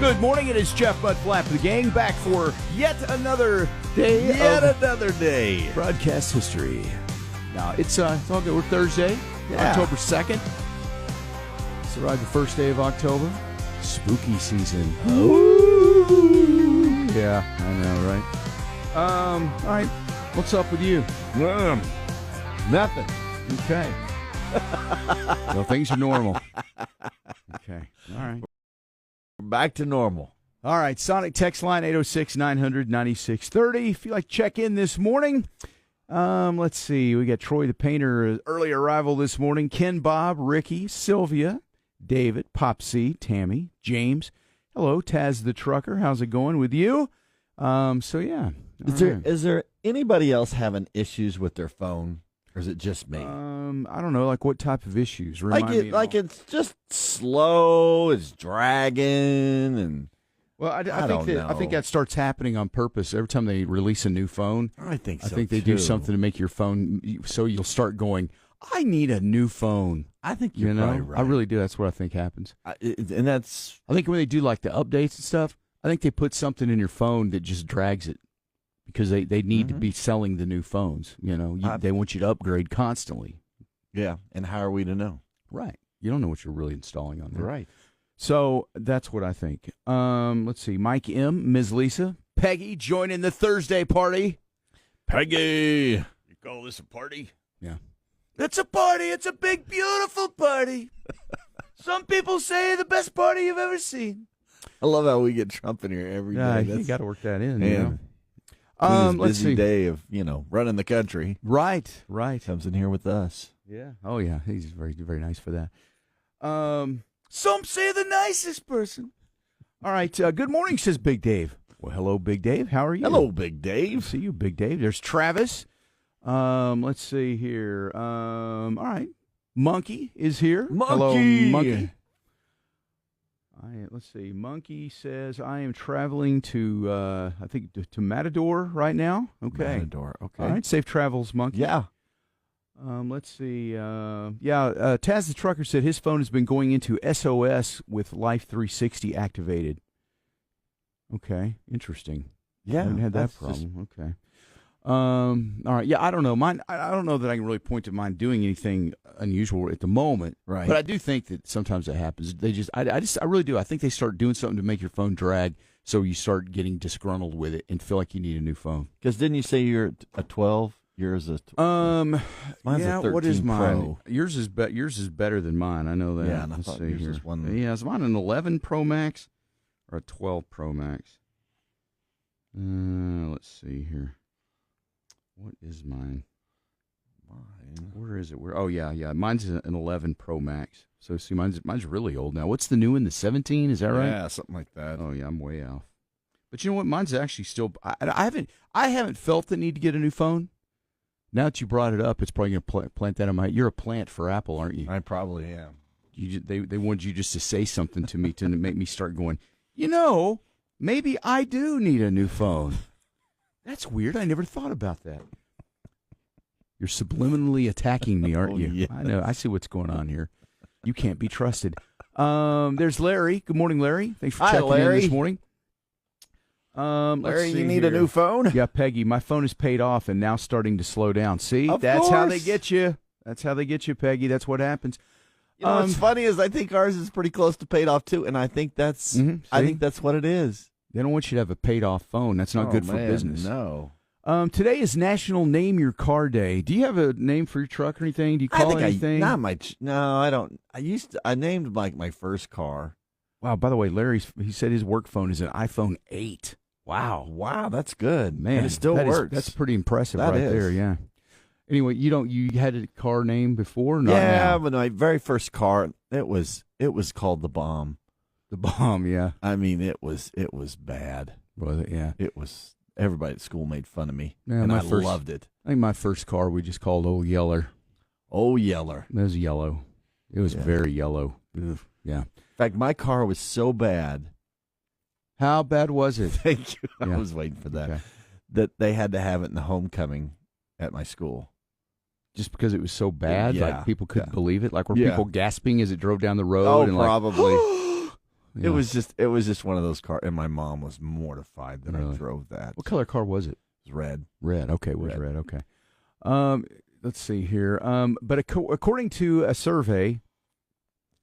Good morning. It is Jeff Mudflap the Gang back for yet another day. Another day. Broadcast history. Now, it's all good. We're Thursday, October 2nd. It's arrived the first day of October. Spooky season. Ooh. Yeah, I know, right? All right. What's up with you? Nothing. Okay. So things are normal. Okay. All right. Back to normal. All right, Sonic text line 806-900-9630. If you like to check in this morning, let's see. We got Troy the Painter, early arrival this morning. Ken, Bob, Ricky, Sylvia, David, Popsy, Tammy, James. Hello, Taz the Trucker. How's it going with you? Yeah. Is there anybody else having issues with their phone, or is it just me? I don't know. Like what type of issues? It's just slow. It's dragging, and I think that starts happening on purpose. Every time they release a new phone, I think so. I think they do something to make your phone so you'll start going, I need a new phone. I think you're probably right. I really do. That's what I think happens. I think when they do like the updates and stuff, I think they put something in your phone that just drags it because they need to be selling the new phones. They want you to upgrade constantly. Yeah, and how are we to know? Right. You don't know what you're really installing on there. Right. So that's what I think. Let's see. Mike M., Ms. Lisa, Peggy joining the Thursday party. Peggy. You call this a party? Yeah. It's a party. It's a big, beautiful party. Some people say the best party you've ever seen. I love how we get Trump in here every day. You got to work that in. Yeah. Let's see. Day of, running the country. Right. Comes in here with us. Yeah. Oh, yeah. He's very, very nice for that. Some say the nicest person. All right. Good morning, says Big Dave. Well, hello, Big Dave. How are you? Hello, Big Dave. See you, Big Dave. There's Travis. Let's see here. All right. Monkey is here. Monkey. Hello, Monkey. Let's see. Monkey says, I am traveling to, to Matador right now. Okay. Matador, okay. All right. Safe travels, Monkey. Yeah. Let's see. Taz the Trucker said his phone has been going into SOS with Life 360 activated. Okay. Interesting. Yeah. I haven't had that problem. Okay. All right. Yeah, I don't know. Mine. I don't know that I can really point to mine doing anything unusual at the moment. Right. But I do think that sometimes that happens. I really do. I think they start doing something to make your phone drag, so you start getting disgruntled with it and feel like you need a new phone. Because didn't you say you're a 12? Yours is mine's a 13 what is mine? Pro. Yours is better than mine. I know that. Yeah, and I Let's thought see yours here. was one. Yeah, is mine an 11 Pro Max or a 12 Pro Max? Let's see here. What is mine? Where is it? Yeah. Mine's an 11 Pro Max. So see, mine's really old now. What's the new one? The 17? Is that right? Yeah, something like that. Oh yeah, I'm way off. But you know what? Mine's actually still. I haven't felt the need to get a new phone. Now that you brought it up, it's probably going to plant that in my. You're a plant for Apple, aren't you? I probably am. They wanted you just to say something to me to make me start going. Maybe I do need a new phone. That's weird. I never thought about that. You're subliminally attacking me, aren't you? Yeah. I know. I see what's going on here. You can't be trusted. There's Larry. Good morning, Larry. Thanks for checking in this morning. Larry, you need a new phone? Yeah, Peggy, my phone is paid off and now starting to slow down. See? Of That's course. how they get you. That's how they get you, Peggy. That's what happens. What's funny is I think ours is pretty close to paid off too, and I think that's what it is. They don't want you to have a paid off phone. That's not good for business. No. Today is National Name Your Car Day. Do you have a name for your truck or anything? Do you call it anything? No, I don't. I named my first car. Wow, by the way, he said his work phone is an iPhone 8. Wow, that's good. Man, and it still works. That's pretty impressive that right is. there, yeah. Anyway, you had a car name before? Not yeah, now? but my very first car, it was called the Bomb. The Bomb, yeah. I mean, it was bad. Was it? Yeah. It was. Everybody at school made fun of me, yeah, and I loved it. I think my first car we just called Old Yeller. Old Yeller. It was yellow. It was very yellow. Ugh. Yeah. In fact, my car was so bad. How bad was it? Thank you. Yeah. I was waiting for that. Okay. That they had to have it in the homecoming at my school. Just because it was so bad? Yeah. Like people couldn't believe it? Like were Yeah. people gasping as it drove down the road? Oh, and probably. Yeah. It was just one of those cars, and my mom was mortified that Really? I drove that. What color car was it? It was red. Red. Okay, it was red. Okay. Let's see here. But according to a survey,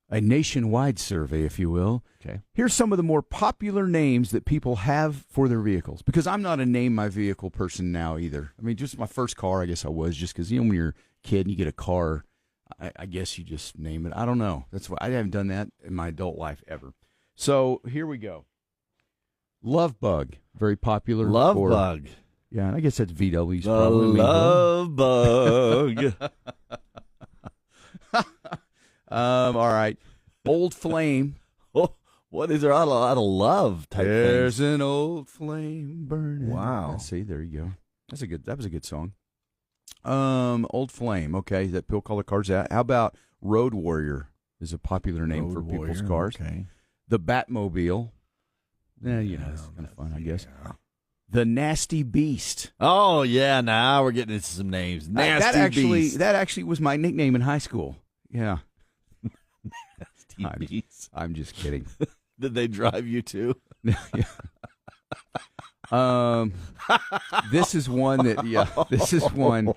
a nationwide survey, if you will, okay, here's some of the more popular names that people have for their vehicles. Because I'm not a name my vehicle person now either. I mean, just my first car, I guess I was, just because, when you're a kid and you get a car, I guess you just name it. I don't know. That's why I haven't done that in my adult life ever. So here we go. Love Bug, very popular. Love Bug. Yeah, and I guess that's VW's The problem. Love Bug. All right. Old Flame. Oh, what is there? A lot of love type There's things. an old flame burning. Wow. See, there you go. That was a good song. Old Flame. Okay, that Bill Color Cars out. How about Road Warrior? Is a popular name for people's cars. Okay. The Batmobile. Yeah, it's kind of fun, I guess. The Nasty Beast. Oh yeah, now we're getting into some names. Nasty Beast. That actually was my nickname in high school. Yeah. Nasty Beast. I'm just kidding. Did they drive you too? This is one that. Yeah. This is one.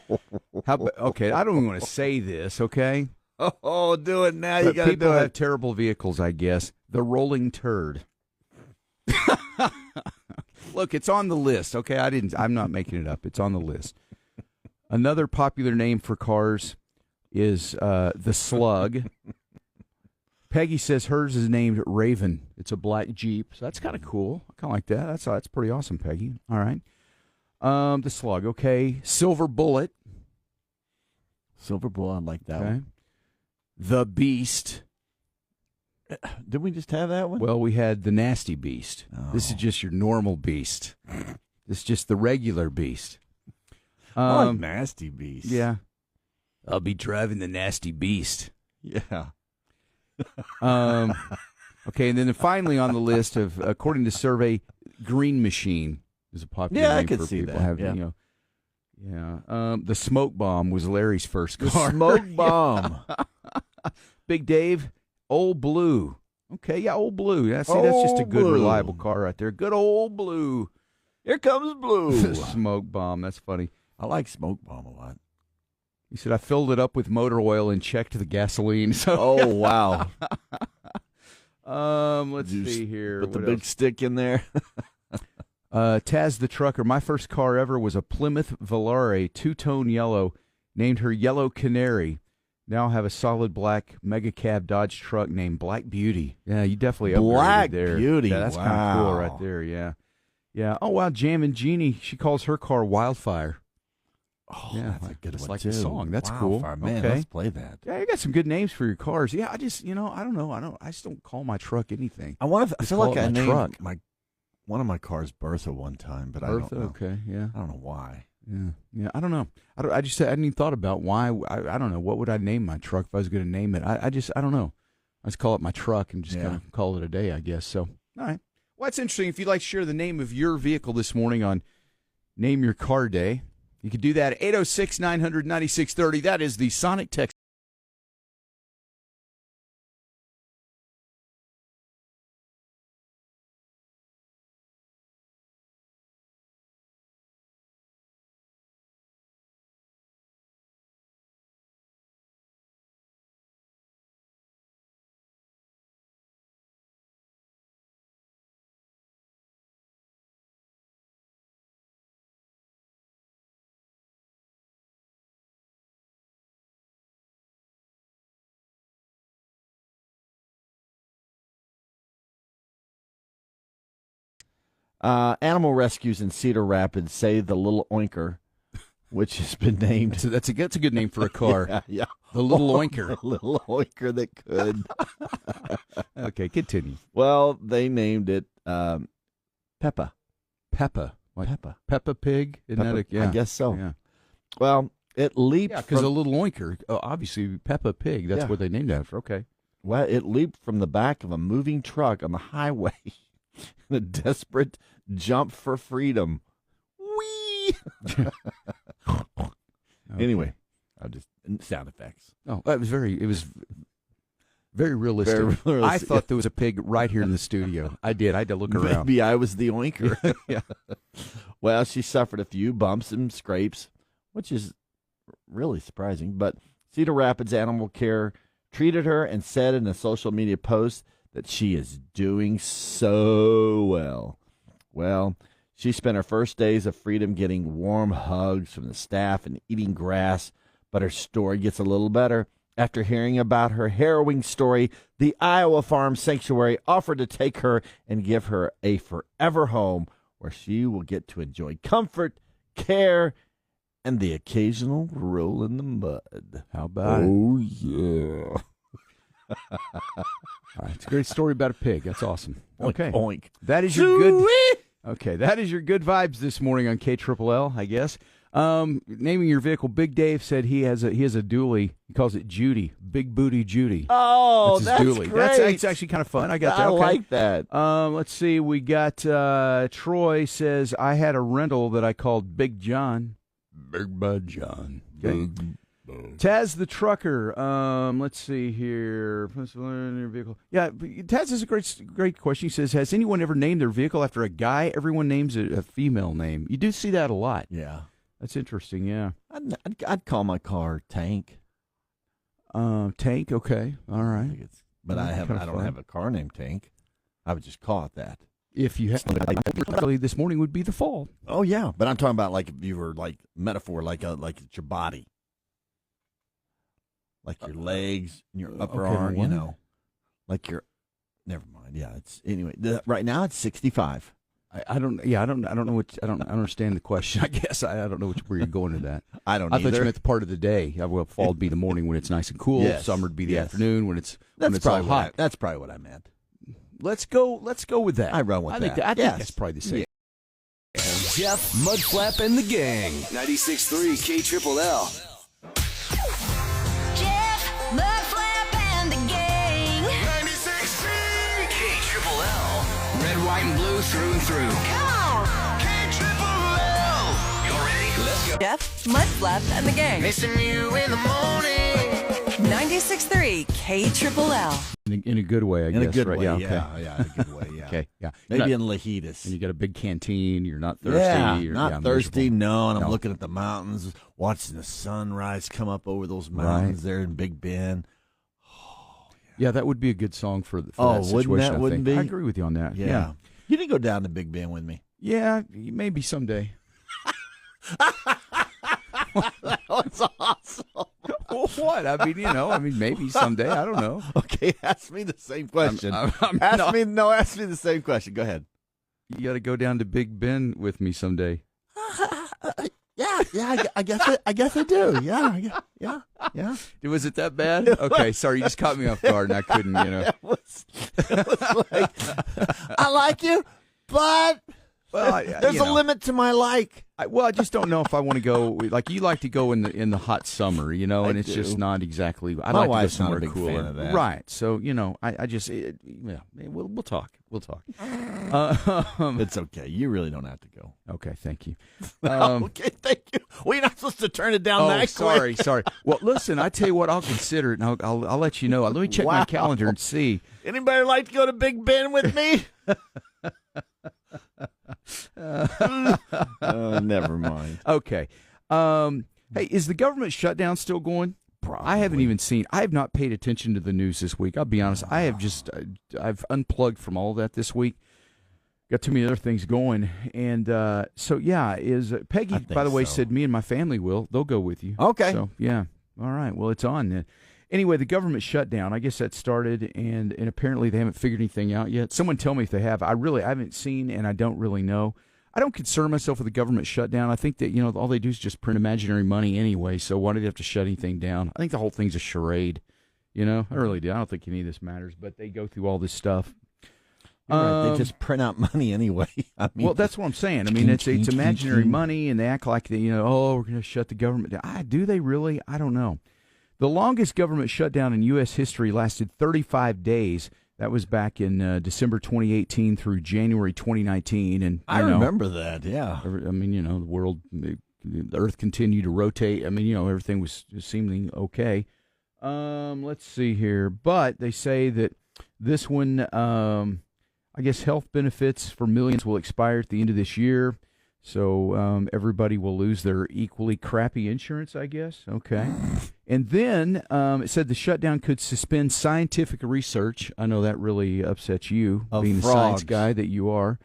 Okay, I don't even want to say this. Okay. Oh, do it now. You But got to people do have it. terrible vehicles, I guess. The Rolling Turd. Look, it's on the list. Okay, I'm not making it up. It's on the list. Another popular name for cars is the Slug. Peggy says hers is named Raven. It's a black Jeep, so that's kind of cool. I kind of like that. That's pretty awesome, Peggy. All right. The Slug. Okay. Silver Bullet. Silver Bull, I like that Okay. one. The Beast. Did we just have that one? Well, we had the Nasty Beast. Oh. This is just your normal beast. This is just the regular beast. I like Nasty Beast. Yeah. I'll be driving the Nasty Beast. Yeah. Okay, and then finally on the list of, according to survey, Green Machine is a popular Yeah, I name could for see people that, having, Yeah. The Smoke Bomb was Larry's first The car. Smoke Bomb. Big Dave, Old Blue. Okay, yeah, Old Blue. Yeah, see, that's just a Old good, Blue. reliable car right there. Good Old Blue. Here comes Blue. Smoke Bomb. That's funny. I like Smoke Bomb a lot. He said, I filled it up with motor oil and checked the gasoline. So, Oh, wow. let's You see here. Put the What big else? stick in there. Taz the Trucker. My first car ever was a Plymouth Volare, two-tone yellow. Named her Yellow Canary. Now I have a solid black mega cab Dodge truck named Black Beauty. Yeah, you definitely upgraded Black there. Beauty. Yeah, that's kind of cool Wow. right there. Yeah. Yeah. Oh, wow. Jam and Jeannie, she calls her car Wildfire. Oh, Yeah, that's a good just one, like too. the song. That's cool. Wildfire. Man, Okay. let's play that. Yeah, you got some good names for your cars. Yeah, I just, I don't know. I just don't call my truck anything. I feel call like it I my named truck. one of my cars Bertha one time, but I Bertha, don't know. okay, yeah. I don't know why. Yeah. I don't know. I just hadn't even thought about why. I don't know. What would I name my truck if I was going to name it? I don't know. I just call it my truck and just kind of call it a day, I guess. So, all right. Well, that's interesting. If you'd like to share the name of your vehicle this morning on Name Your Car Day, you could do that at 806-900-9630. That is the Sonic text. Animal rescues in Cedar Rapids say the Little Oinker, which has been named. That's a good name for a car. Yeah. The Little Oinker. The Little Oinker that could. Okay, continue. Well, they named it Peppa. Peppa. Like Peppa. Peppa Pig? Isn't Peppa, that I guess so. Yeah. Well, it leaped. Yeah, because from, a Little Oinker, obviously Peppa Pig, that's Yeah. what they named it after. Okay. well, it leaped from the back of a moving truck on the highway in a desperate jump for freedom. Whee! Okay. Anyway, I just sound effects. Oh, it was Very realistic. Very realistic. I thought there was a pig right here in the studio. I did. I had to look around. Maybe I was the oinker. Yeah. Well, she suffered a few bumps and scrapes, which is really surprising. But Cedar Rapids Animal Care treated her and said in a social media post that she is doing so well. Well, she spent her first days of freedom getting warm hugs from the staff and eating grass, but her story gets a little better. After hearing about her harrowing story, the Iowa Farm Sanctuary offered to take her and give her a forever home where she will get to enjoy comfort, care, and the occasional roll in the mud. How about it? Oh, yeah. All right, it's a great story about a pig. That's awesome. Okay. Oink, oink. That is your good. Okay, that is your good vibes this morning on KLLL, I guess. Naming your vehicle, Big Dave said he has a dually. He calls it Judy, Big Booty Judy. Oh, that's dually. great. That's actually kind of fun. I got that. I Okay. like that. Let's see. We got Troy says I had a rental that I called Big John. Big Bud John. Okay. Taz the trucker. Let's see here. Your vehicle. Yeah, Taz is a great question. He says, has anyone ever named their vehicle after a guy? Everyone names it a female name. You do see that a lot. Yeah. That's interesting, yeah. I'd call my car Tank. Tank, okay. All right. But I don't have a car named Tank. I would just call it that. If you had this morning would be the fall. Oh yeah, but I'm talking about like if you were like metaphor, like it's your body, like your legs and your upper arm, you know, like your. Never mind. Yeah, it's anyway. Right now it's 65. I don't know I don't understand the question. I guess I don't know where you're going to that. I don't. I thought you meant the part of the day. Well, fall would be the morning when it's nice and cool. Yes. Summer would be the afternoon when it's all hot. That's probably what I meant. Let's go with that. I run with that. I think that's probably the same. Yeah. Jeff, Mudflap, and the gang. 96.3 KLLL. Jeff, Mudflap, and the gang. 96.3 KLLL. Red, white, and blue through and through. Come on. KLLL. You ready? Let's go. Jeff, Mudflap, and the gang. Missing you in the morning. 96.3 KLLL. In a good way, I guess. In a good right? way, yeah. in a good way, yeah. Okay, yeah. Maybe in Lajitas. And you got a big canteen. You're not thirsty. Yeah, you're, not thirsty. miserable. No, and I'm No. looking at the mountains, watching the sunrise come up over those mountains there in Big Bend. Yeah, that would be a good song for that wouldn't situation. that? I Wouldn't think. be? I agree with you on that. Yeah. You didn't go down to Big Bend with me. Yeah, maybe someday. That's awesome. What? I mean, maybe someday. I don't know. Okay, ask me the same question. I'm ask not- me the same question. Go ahead. You got to go down to Big Ben with me someday. Yeah. I guess I do. Yeah. Was it that bad? Okay, sorry, you just caught me off guard, and I couldn't. It was like, I like you, but Well, there's a limit to my like. I just don't know if I want to go. Like you like to go in the hot summer, and I it's do. just not exactly. I My like to go wife's not a somewhere big cooler. fan of that. Right? So I just we'll talk. We'll talk. It's okay. You really don't have to go. Okay, thank you. Okay, thank you. Well, you're not supposed to turn it down that quick. sorry. Well, listen, I tell you what, I'll consider it, and I'll let you know. Let me check my calendar and see. Anybody like to go to Big Ben with me? Never mind. Okay. Hey, is the government shutdown still going? Probably. I haven't even seen. I have not paid attention to the news this week. I'll be honest. I have just. I've unplugged from all that this week. Got too many other things going, and so yeah. Is Peggy? By the way, said me and my family they'll go with you. Okay. So yeah. All right. Well, it's on. Anyway, the government shutdown. I guess that started, and apparently they haven't figured anything out yet. Someone tell me if they have. I haven't seen, and I don't really know. I don't concern myself with the government shutdown. I think that, all they do is just print imaginary money anyway, so why do they have to shut anything down? I think the whole thing's a charade, I really do. I don't think any of this matters, but they go through all this stuff. You're right. They just print out money anyway. I mean, well, that's what I'm saying. I mean, it's imaginary money, and they act like, we're going to shut the government down. Do they really? I don't know. The longest government shutdown in U.S. history lasted 35 days. That was back in December 2018 through January 2019, and I remember that. Yeah, I mean, the world, the Earth continued to rotate. I mean, everything was seemingly okay. Let's see here. But they say that this one, I guess health benefits for millions will expire at the end of this year. So everybody will lose their equally crappy insurance, I guess. Okay. And then it said the shutdown could suspend scientific research. I know that really upsets you, being the science guy that you are.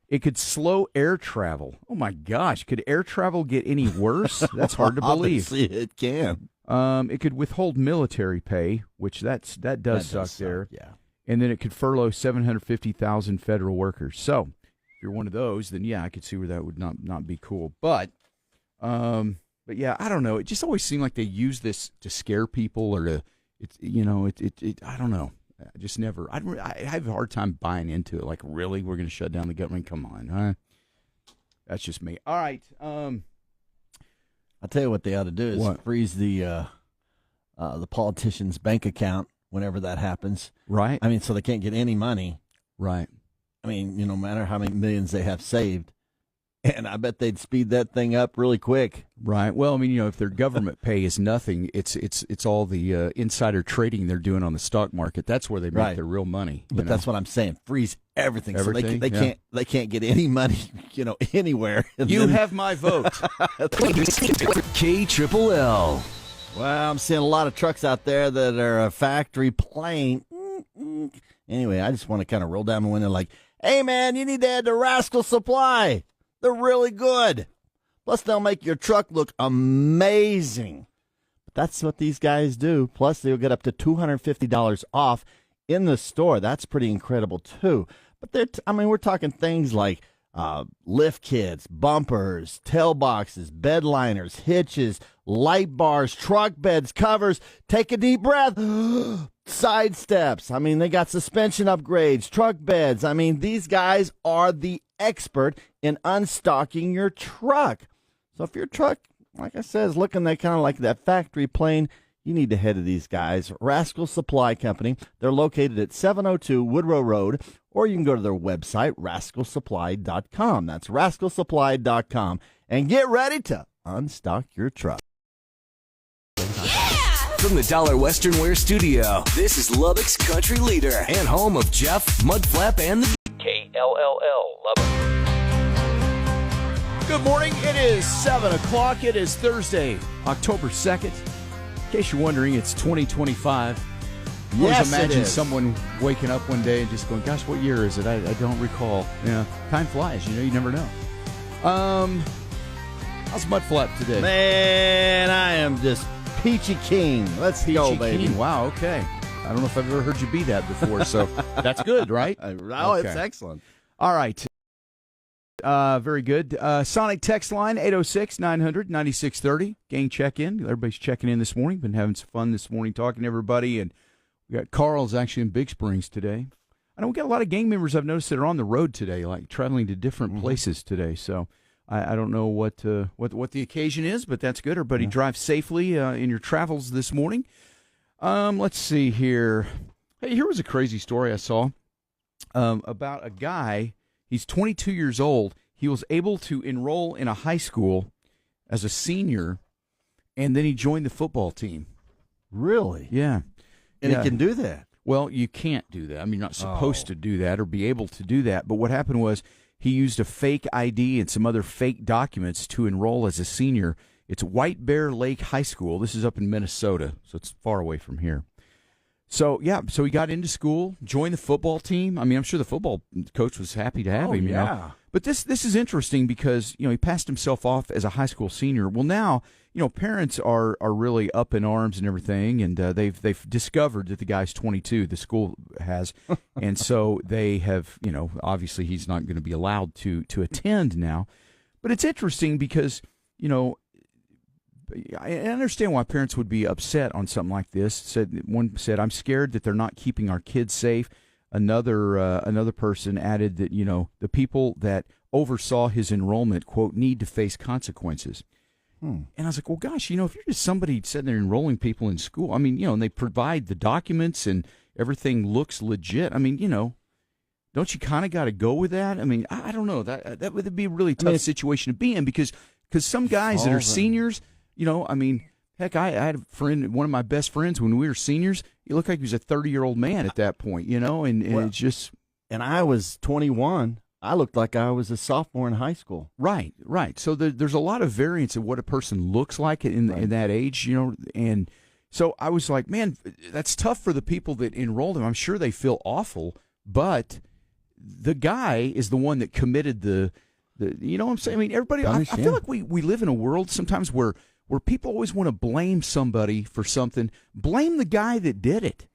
It could slow air travel. Oh, my gosh. Could air travel get any worse? That's hard to believe. Obviously, it can. It could withhold military pay, which that does suck there. Yeah. And then it could furlough 750,000 federal workers. So if you're one of those, then, yeah, I could see where that would not be cool. But yeah, I don't know. It just always seemed like they use this to scare people or to, I don't know. I just never. I have a hard time buying into it. Like, really, we're going to shut down the government? Come on, huh? That's just me. All right. I'll tell you what they ought to do is freeze the politician's bank account whenever that happens. Right. I mean, so they can't get any money. Right. I mean, no matter how many millions they have saved. And I bet they'd speed that thing up really quick. Right. Well, I mean, if their government pay is nothing, it's all the insider trading they're doing on the stock market. That's where they make their real money. But that's what I'm saying. Freeze everything. So they can't can't get any money, anywhere. You have my vote. KLLL. Well, I'm seeing a lot of trucks out there that are a factory plane. Anyway, I just want to kind of roll down the window like, hey, man, you need to add to Rascal Supply. They're really good. Plus, they'll make your truck look amazing. But that's what these guys do. Plus, they'll get up to $250 off in the store. That's pretty incredible, too. But we're talking things like lift kits, bumpers, tail boxes, bed liners, hitches, light bars, truck beds, covers. Take a deep breath. Side steps. They got suspension upgrades, truck beds. These guys are the expert in unstocking your truck. So if your truck, like I said, is looking kind of like that factory plane, you need to head to these guys. Rascal Supply Company. They're located at 702 Woodrow Road, or you can go to their website, rascalsupply.com. That's rascalsupply.com. And get ready to unstock your truck. From the Dollar Western Wear Studio, this is Lubbock's country leader and home of Jeff, Mudflap, and the KLLL Lubbock. Good morning. It is 7 o'clock. It is Thursday, October 2nd. In case you're wondering, it's 2025. I always imagine someone waking up one day and just going, gosh, what year is it? I don't recall. Time flies. You never know. How's Mudflap today? Man, I am just Peachy King. Let's go, baby. King. Wow, okay. I don't know if I've ever heard you be that before, so that's good, right? It's excellent. All right. Very good. Sonic text line, 806-900-9630. Gang check-in. Everybody's checking in this morning. Been having some fun this morning talking to everybody. And we got Carl's actually in Big Springs today. I know we got a lot of gang members I've noticed that are on the road today, like traveling to different places today. So I don't know what the occasion is, but that's good. Everybody drive safely in your travels this morning. Let's see here. Hey, here was a crazy story I saw about a guy. He's 22 years old. He was able to enroll in a high school as a senior, and then he joined the football team. Really? Yeah. And he can do that? Well, you can't do that. You're not supposed to do that or be able to do that. But what happened was he used a fake ID and some other fake documents to enroll as a senior. It's White Bear Lake High School. This is up in Minnesota, so it's far away from here. So he got into school, joined the football team. I'm sure the football coach was happy to have him, you know. But this is interesting because, he passed himself off as a high school senior. Well, now, parents are really up in arms and everything, and they've discovered that the guy's 22, the school has. And so they have, obviously he's not going to be allowed to attend now. But it's interesting because, I understand why parents would be upset on something like this. One said, I'm scared that they're not keeping our kids safe. Another person added that, the people that oversaw his enrollment, quote, need to face consequences. And I was like, well, gosh, if you're just somebody sitting there enrolling people in school, and they provide the documents and everything looks legit. Don't you kind of got to go with that? I don't know. That would be a really tough situation to be in because some guys that are seniors, Heck, I had a friend, one of my best friends, when we were seniors. He looked like he was a 30-year-old man at that point, and it's just. And I was 21. I looked like I was a sophomore in high school. Right. So there's a lot of variance in what a person looks like in that age, and so I was like, man, that's tough for the people that enrolled him. I'm sure they feel awful, but the guy is the one that committed the you know what I'm saying? I mean, everybody, I feel like we live in a world sometimes where people always want to blame somebody for something. Blame the guy that did it.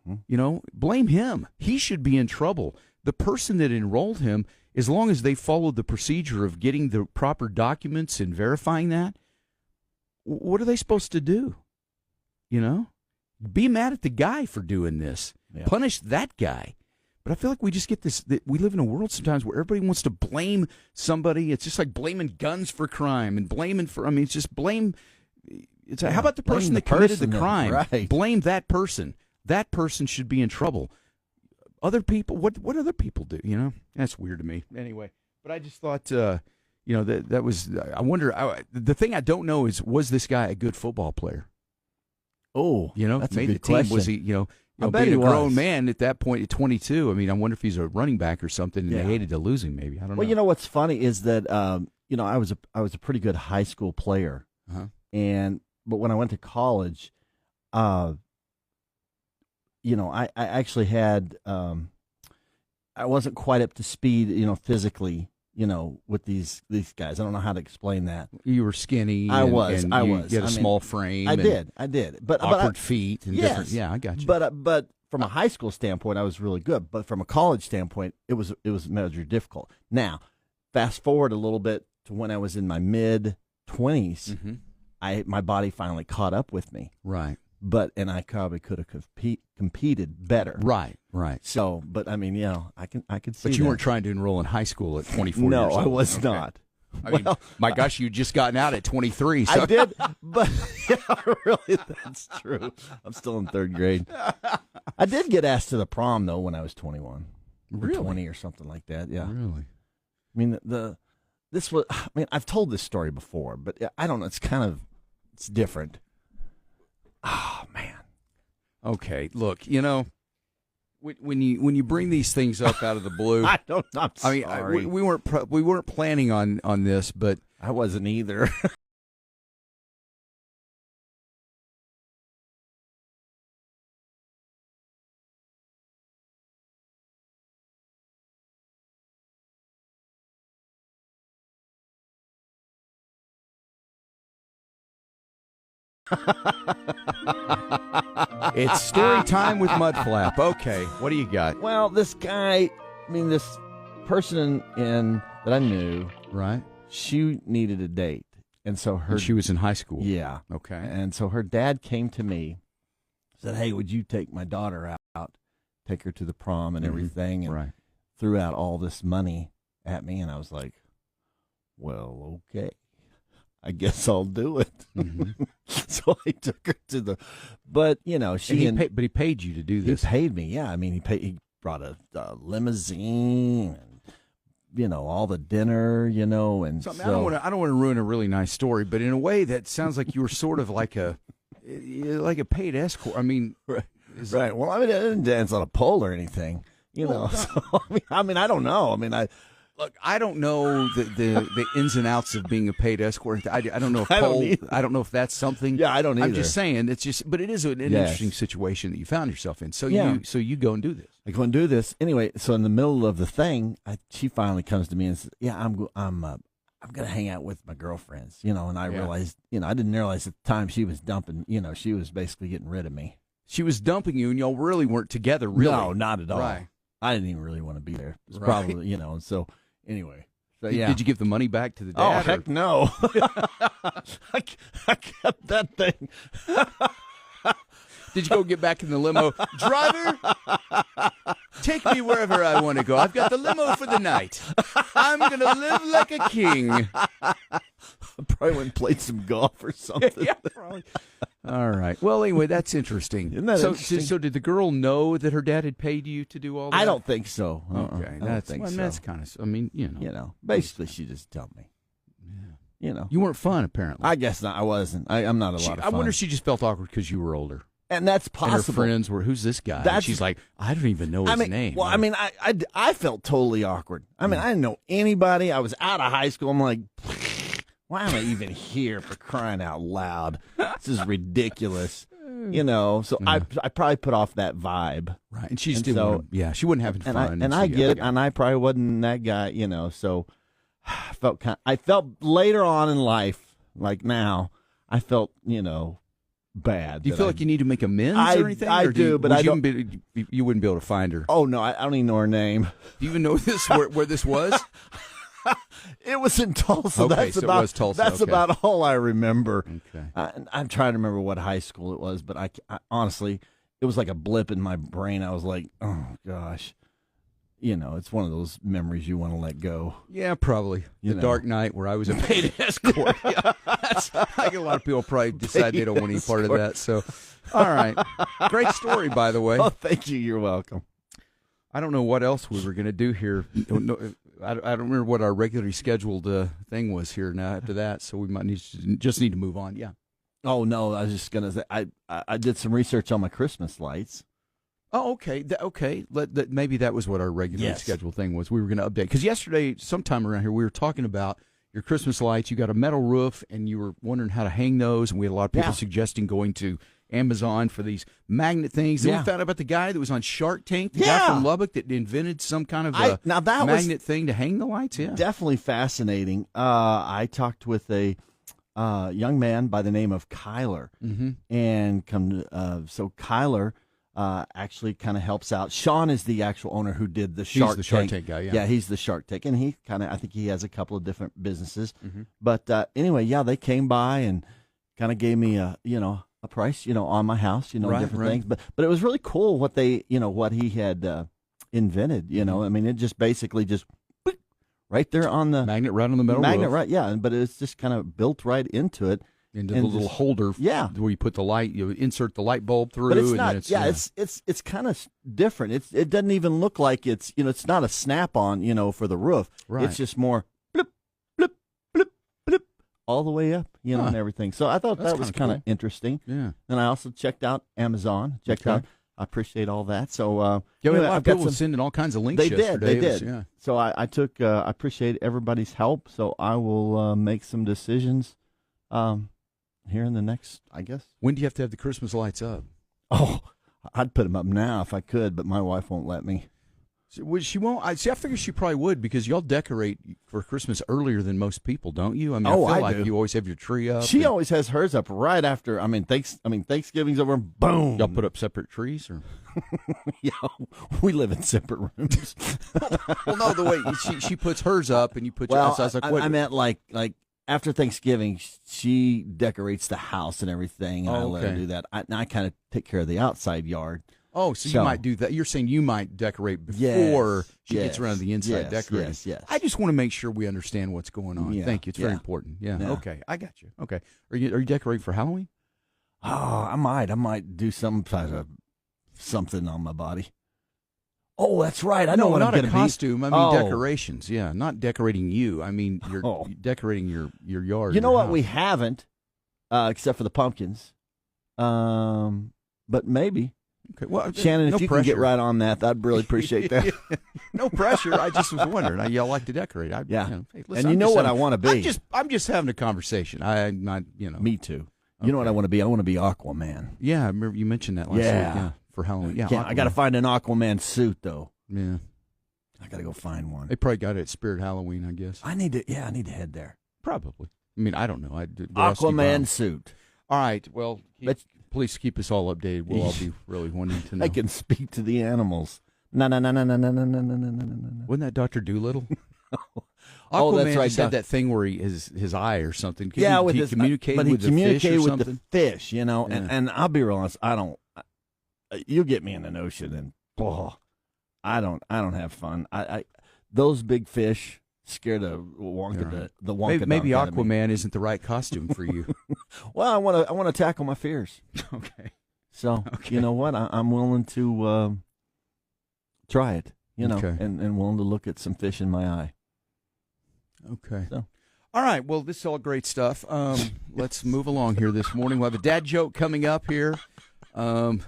Mm-hmm. Blame him. He should be in trouble. The person that enrolled him, as long as they followed the procedure of getting the proper documents and verifying that, what are they supposed to do? Be mad at the guy for doing this. Yeah. Punish that guy. But I feel like we just get this, that we live in a world sometimes where everybody wants to blame somebody. It's just like blaming guns for crime and blaming for, it's just blame. How about the person that committed the crime? Right. Blame that person. That person should be in trouble. Other people, what other people do, That's weird to me. Anyway, but I just thought, that was, I wonder, the thing I don't know is, was this guy a good football player? Oh, that's made a good the team. question. Was he, I bet being he a grown was. man at that point at 22? I wonder if he's a running back or something, and they hated to lose him. Maybe I don't know. Well, what's funny is that I was a pretty good high school player, but when I went to college, I actually had I wasn't quite up to speed, physically. With these guys, I don't know how to explain that. You were skinny. I was. You had a small frame. I did. But awkward feet and different. Yeah, I got you. But from a high school standpoint, I was really good. But from a college standpoint, it was measured difficult. Now, fast forward a little bit to when I was in my mid-20s, my body finally caught up with me. Right. And I probably could have competed better. Right. So, but I could see. But you that. weren't trying to enroll in high school at 24 No, years old. I was not. My gosh, you just gotten out at 23. So. I did, but really, that's true. I'm still in third grade. I did get asked to the prom though when I was 21, really? 20 or something like that. Yeah, really. This was. I've told this story before, but I don't know. It's different. Oh man. Okay, look, when you bring these things up out of the blue, I'm sorry. we weren't planning on this, but I wasn't either. it's story time with Mudflap. Okay, what do you got? Well, this guy, this person that I knew, right? She needed a date, and so she was in high school. Yeah. Okay. And so her dad came to me, said, "Hey, would you take my daughter out, take her to the prom and everything?" And threw out all this money at me, and I was like, "Well, okay. I guess I'll do it." So I took her to the, but he paid you to do this. He paid me, yeah. He brought a limousine and all the dinner, and so, I don't want to ruin a really nice story, but in a way that sounds like you were sort of like a paid escort. Right. Well, I didn't dance on a pole or anything, So I don't know. Look, I don't know the ins and outs of being a paid escort. I don't know if I don't know if that's something. Yeah, I don't either. I'm just saying but it is an interesting situation that you found yourself in. So you go and do this. I go and do this anyway. So in the middle of the thing, she finally comes to me and says, "Yeah, I'm gonna hang out with my girlfriends." And I realized, I didn't realize at the time she was dumping. She was basically getting rid of me. She was dumping you, and y'all really weren't together. Really, no, not at all. Right. I didn't even really want to be there. It's probably, and so. Anyway, so Did you give the money back to the dad? Oh, heck no. I kept that thing. Did you go get back in the limo? Driver, take me wherever I want to go. I've got the limo for the night. I'm going to live like a king. I probably went and played some golf or something. Yeah, probably. All right. Well, anyway, that's interesting. Isn't that interesting? So did the girl know that her dad had paid you to do all that? I don't think so. Okay. I don't think so. That's kind of, basically she just dumped me. You weren't fun, apparently. I guess not. I wasn't. I'm not a lot of fun. I wonder if she just felt awkward because you were older. And that's possible. And her friends were, who's this guy? And she's like, I don't even know his name. Well, I felt totally awkward. I didn't know anybody. I was out of high school. I'm like, why am I even here, for crying out loud? This is ridiculous. So I probably put off that vibe. Right. And she didn't. She wasn't having fun. And I get it. And I probably wasn't that guy, so I felt later on in life, like now, I felt, bad. Do you feel like you need to make amends or anything? I do, but you wouldn't be able to find her. Oh, no, I don't even know her name. Do you even know where this was? It was in Tulsa. Okay, it was Tulsa. That's about all I remember. Okay. I'm trying to remember what high school it was, but I honestly, it was like a blip in my brain. I was like, oh, gosh. It's one of those memories you want to let go. Yeah, probably. The dark night where I was a paid escort. Yeah, I think a lot of people probably decide they don't want any part of that. So, all right. Great story, by the way. Oh, thank you. You're welcome. I don't know what else we were going to do here. I don't remember what our regularly scheduled thing was here now after that, so we might need to move on. Yeah. Oh, no, I was just going to say, I did some research on my Christmas lights. Oh, okay. Maybe that was what our regularly scheduled thing was. We were going to update. Because yesterday, sometime around here, we were talking about your Christmas lights. You got a metal roof, and you were wondering how to hang those, and we had a lot of people suggesting going to Amazon for these magnet things. Then we found out about the guy that was on Shark Tank, the guy from Lubbock that invented some kind of magnet thing to hang the lights. Yeah, definitely fascinating. I talked with a young man by the name of Kyler, and so Kyler actually kind of helps out. Sean is the actual owner who did the Shark Tank. He's the Shark Tank guy, Yeah, he's the Shark Tank, and he I think he has a couple of different businesses. But anyway, they came by and kind of gave me a price, on my house, different things. But it was really cool what they, what he had invented, it just basically right there on the magnet, right on the metal magnet, roof. Right, yeah. But it's just kind of built right into it. Into the little holder, where you put the light, you insert the light bulb through. But it's not, it's kind of different. It doesn't even look like it's, it's not a snap-on, for the roof. Right. It's just more blip, blip, blip, blip, all the way up, and everything. So I thought that was kind of interesting. Yeah. And I also checked out Amazon. I appreciate all that. So a lot of people sending all kinds of links. They yesterday. did. So I appreciate everybody's help. So I will make some decisions. Here in the next, I guess. When do you have to have the Christmas lights up? Oh, I'd put them up now if I could, but my wife won't let me. She won't. I figure she probably would because y'all decorate for Christmas earlier than most people, don't you? I feel like you always have your tree up. She always has hers up right after. Thanksgiving's over. Boom. Y'all put up separate trees, or? Yeah, we live in separate rooms. Well, no, the way she puts hers up and you put yours. I was like, what? I meant like. After Thanksgiving, she decorates the house and everything, and I let her do that. I kind of take care of the outside yard. Oh, so you might do that. You're saying you might decorate before she gets around to the inside decorating. Yes. I just want to make sure we understand what's going on. Yeah, Thank you. It's very important. Yeah. Okay. I got you. Okay. Are you decorating for Halloween? Oh, I might do some kind of something on my body. Oh, that's right. I know what I'm going to be. Not a costume. I mean decorations. Yeah, not decorating you. I mean you're decorating your yard. You know what? We haven't, except for the pumpkins. But maybe. Okay. Well, Shannon, if you can get right on that, I'd really appreciate that. No pressure. I just was wondering. Y'all like to decorate. Listen, and you know what I want to be. I'm just having a conversation. I'm not. Me too. You know what I want to be? I want to be Aquaman. Yeah, I remember you mentioned that last week. Yeah. For Halloween. Yeah, I got to find an Aquaman suit though. Yeah, I got to go find one. They probably got it at Spirit Halloween, I guess. I need to head there. Probably. I mean, I don't know. Aquaman suit. All right. Well, please keep us all updated. We'll all be really wanting to know. I can speak to the animals. No. Wasn't that Dr. Doolittle? Aquaman that's right. Said that thing where his eye or something. He communicated with the fish, Yeah. And I'll be real honest. I don't. You get me in an ocean and I don't have fun. I those big fish scare the Wonka the Wonka. Maybe Aquaman isn't the right costume for you. Well, I want to tackle my fears. Okay. So you know what? I'm willing to try it. And willing to look at some fish in my eye. Okay. So. All right. Well, this is all great stuff. Let's move along here this morning. We'll have a dad joke coming up here. No,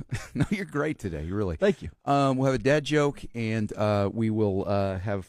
you're great today. Really. Thank you. We'll have a dad joke, and we will have